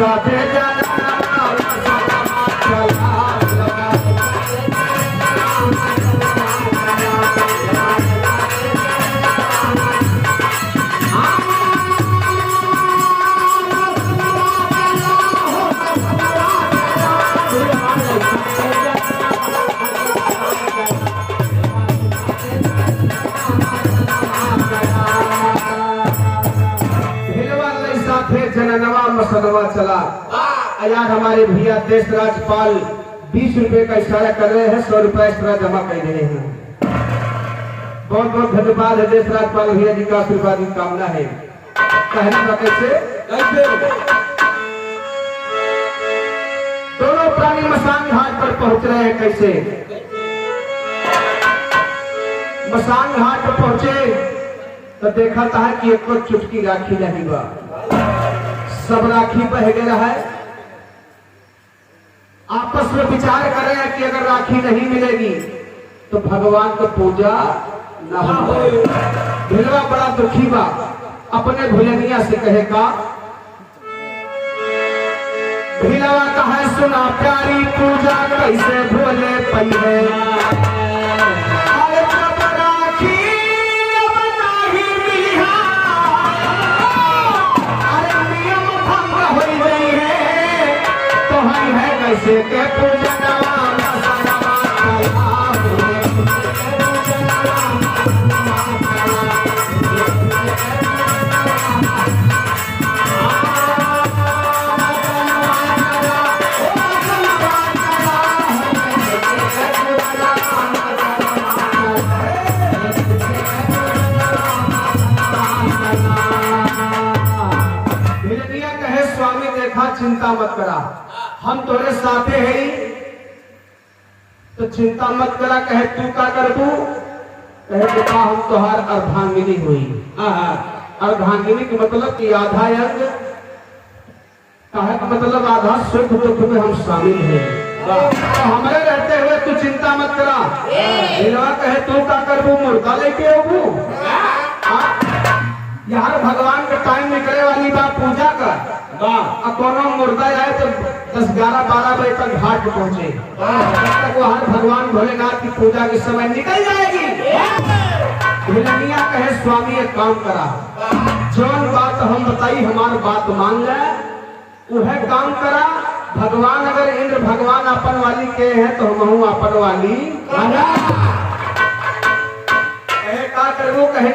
साथे जनवा मसनवा चला जननवा मसनवा चला। यार हमारे भैया देश राजपाल 20 रुपए का इशारा कर रहे हैं, 100 रुपए एक्स्ट्रा जमा कर रहे हैं। बहुत बहुत धन्यवाद है देश राजपाल भैया जी का, आशीर्वाद की कामना है। कहने का कैसे दोनों प्राणी मसान घाट पर पहुंच रहे हैं। कैसे मसान घाट पर पहुंचे तो देखा था कि एक चुटकी राखी नहीं बा, सब राखी बह गया है। आपस में विचार कर रहे हैं कि अगर राखी नहीं मिलेगी तो भगवान को पूजा न हो। भिलवा बड़ा दुखी बा, अपने भुलनिया से कहेगा भिलवा कहे सुना प्यारी पूजा कैसे भूले पई कैसे के पूजनवा मसनवा कहे स्वामी देखा चिंता मत करा, हम तोरे साथे है तो चिंता मत करा। कहे तू का करबू, कहे बेटा हम तोहार अर्धांगिनी हुई। अर्धांगिनी के मतलब कि आधा अंग, कहे का मतलब आधा सुख दुख में हम शामिल हैं। तो हमारे रहते हुए तू चिंता मत करा। कहे तू का करबू, मुर्दा लेके आबू। यार भगवान के टाइम निकले वाली बात पूजा कर, कोनो मुर्दा आए तो 10, 11, 12 बजे तक घाट पहुंचे, तक वो हर भगवान भोलेनाथ की पूजा के समय निकल जाएगी। भिलनिया कहे स्वामी एक काम करा, जौन बात हम बताई हमार बात मान ले, वह काम करा। भगवान अगर इंद्र भगवान अपन वाली के हैं तो हम अपन वाली कहे का करबो। कहे